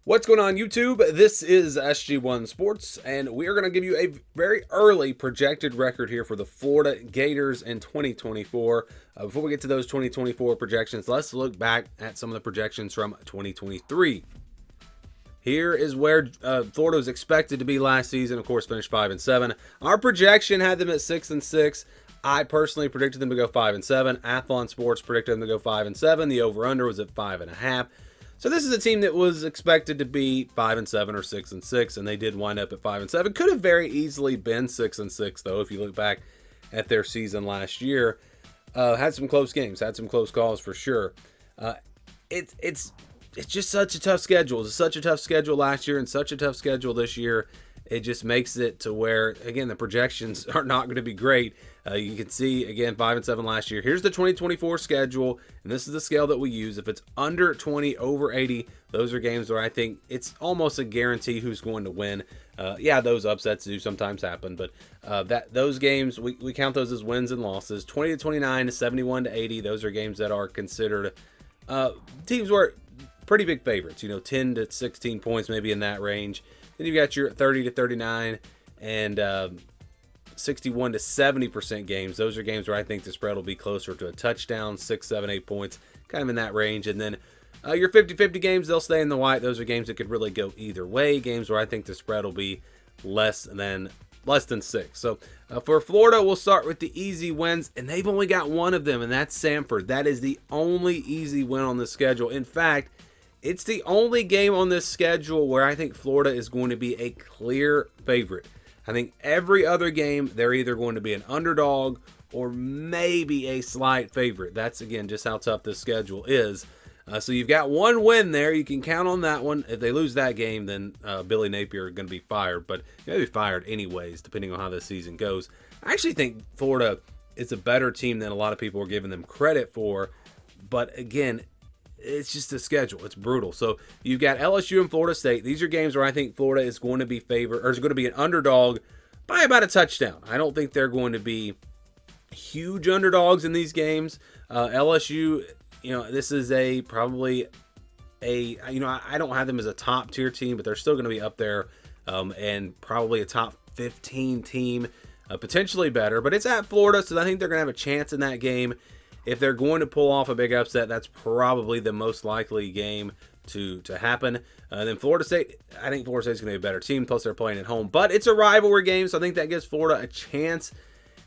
What's going on, YouTube? This is SG1 Sports, and we are going to give you a very early projected record here for the Florida Gators in 2024. Before we get to those 2024 projections, let's look back at some of the projections from 2023. Here is where Florida was expected to be last season. Of course, finished 5-7. Our projection had them at 6-6. I personally predicted them to go 5-7. Athlon Sports predicted them to go 5-7. The over/under was at 5.5. So this is a team that was expected to be 5-7 or 6-6, and they did wind up at 5-7. Could have very easily been 6-6, though, if you look back at their season last year. Had some close games, had some close calls for sure. It's just such a tough schedule. It was such a tough schedule last year and such a tough schedule this year. It just makes it to where, again, the projections are not going to be great. You can see, again, 5-7 last year. Here's the 2024 schedule, and this is the scale that we use. If it's under 20, over 80, those are games where I think it's almost a guarantee who's going to win. Yeah, those upsets do sometimes happen, but those games, we count those as wins and losses. 20-29, 71-80, those are games that are considered teams where pretty big favorites, 10 to 16 points, maybe in that range. Then you've got your 30 to 39 and 61 to 70% games. Those are games where I think the spread will be closer to a touchdown, 6, 7, 8 points, kind of in that range. And then your 50-50 games, they'll stay in the white. Those are games that could really go either way. Games where I think the spread will be less than 6. So for Florida, we'll start with the easy wins, and they've only got one of them, and that's Samford. That is the only easy win on the schedule. In fact, it's the only game on this schedule where I think Florida is going to be a clear favorite. I think every other game, they're either going to be an underdog or maybe a slight favorite. That's, again, just how tough this schedule is. So you've got one win there. You can count on that one. If they lose that game, then Billy Napier is going to be fired. But he'll be fired anyways, depending on how this season goes. I actually think Florida is a better team than a lot of people are giving them credit for. But, again, it's just the schedule. It's brutal. So you've got LSU and Florida State. These are games where I think Florida is going to be favored, or is going to be an underdog by about a touchdown. I don't think they're going to be huge underdogs in these games. LSU, this is I don't have them as a top tier team, but they're still going to be up there and probably a top 15 team, potentially better. But it's at Florida, so I think they're going to have a chance in that game. If they're going to pull off a big upset, that's probably the most likely game to happen. Then Florida State, I think Florida State's going to be a better team, plus they're playing at home. But it's a rivalry game, so I think that gives Florida a chance.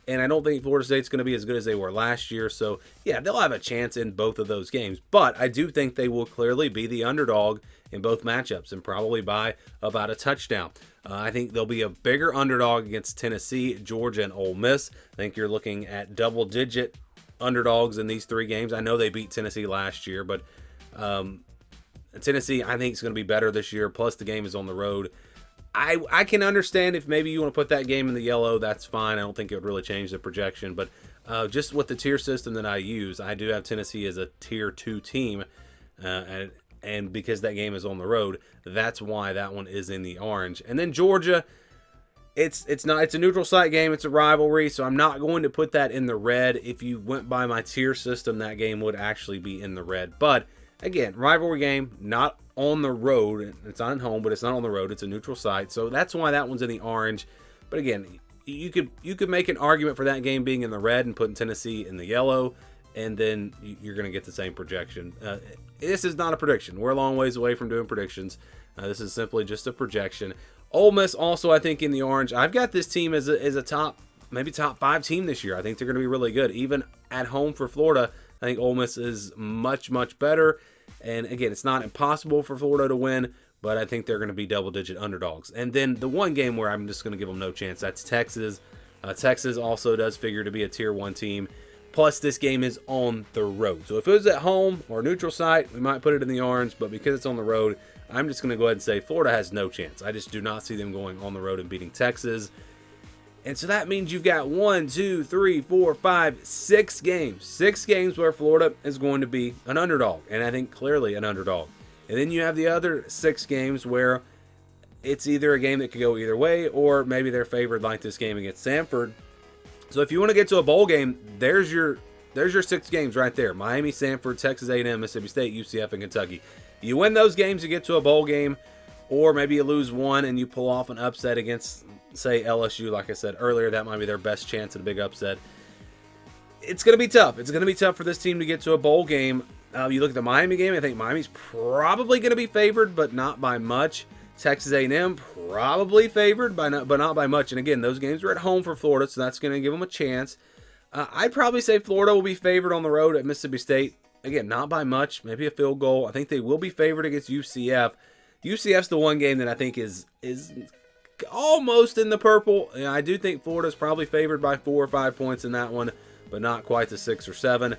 And I don't think Florida State's going to be as good as they were last year. So, yeah, they'll have a chance in both of those games. But I do think they will clearly be the underdog in both matchups and probably by about a touchdown. I think they'll be a bigger underdog against Tennessee, Georgia, and Ole Miss. I think you're looking at double-digit underdogs in these three games. I know they beat Tennessee last year, but Tennessee, I think, is going to be better this year. Plus, the game is on the road. I can understand if maybe you want to put that game in the yellow. That's fine. I don't think it would really change the projection. But just with the tier system that I use, I do have Tennessee as a tier 2 team. And because that game is on the road, that's why that one is in the orange. And then Georgia, it's a neutral site game. It's a rivalry, so I'm not going to put that in the red. If you went by my tier system, that game would actually be in the red. But again, rivalry game, not on the road. It's not at home, but it's not on the road. It's a neutral site, so that's why that one's in the orange. But again, you could make an argument for that game being in the red and putting Tennessee in the yellow, and then you're going to get the same projection. This is not a prediction. We're a long ways away from doing predictions. This is simply just a projection. Ole Miss also, I think, in the orange. I've got this team as a top 5 team this year. I think they're going to be really good. Even at home for Florida, I think Ole Miss is much, much better. And again, it's not impossible for Florida to win, but I think they're going to be double-digit underdogs. And then the one game where I'm just going to give them no chance, that's Texas. Texas also does figure to be a tier 1 team. Plus, this game is on the road. So if it was at home or a neutral site, we might put it in the orange. But because it's on the road, I'm just going to go ahead and say Florida has no chance. I just do not see them going on the road and beating Texas. And so that means you've got 6 games. 6 games where Florida is going to be an underdog. And I think clearly an underdog. And then you have the other 6 games where it's either a game that could go either way, or maybe they're favored like this game against Samford. So if you want to get to a bowl game, there's your 6 games right there. Miami, Samford, Texas A&M, Mississippi State, UCF, and Kentucky. You win those games, you get to a bowl game, or maybe you lose one and you pull off an upset against, say, LSU. Like I said earlier, that might be their best chance at a big upset. It's going to be tough. It's going to be tough for this team to get to a bowl game. You look at the Miami game, I think Miami's probably going to be favored, but not by much. Texas A&M probably favored, but not by much. And again, those games are at home for Florida, so that's going to give them a chance. I'd probably say Florida will be favored on the road at Mississippi State. Again, not by much, maybe a field goal. I think they will be favored against UCF. UCF's the one game that I think is almost in the purple. And I do think Florida's probably favored by 4 or 5 points in that one, but not quite the 6 or 7.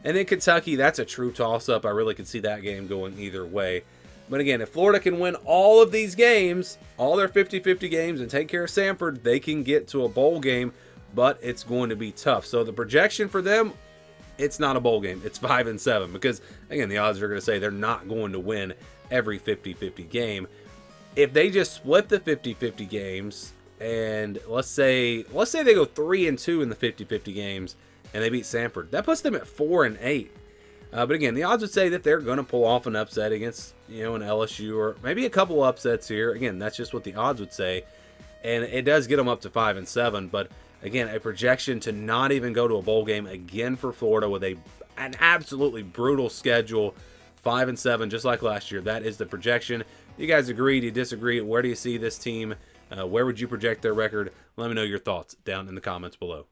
And then Kentucky, that's a true toss-up. I really could see that game going either way. But again, if Florida can win all of these games, all their 50-50 games, and take care of Samford, they can get to a bowl game, but it's going to be tough. So the projection for them, it's not a bowl game. It's 5-7 because, again, the odds are going to say they're not going to win every 50-50 game. If they just split the 50-50 games, and let's say they go 3-2 in the 50-50 games, and they beat Samford, that puts them at 4-8. But again, the odds would say that they're going to pull off an upset against, an LSU or maybe a couple upsets here. Again, that's just what the odds would say. And it does get them up to 5-7. But again, a projection to not even go to a bowl game again for Florida with an absolutely brutal schedule, 5-7, just like last year. That is the projection. Do you guys agree? Do you disagree? Where do you see this team? Where would you project their record? Let me know your thoughts down in the comments below.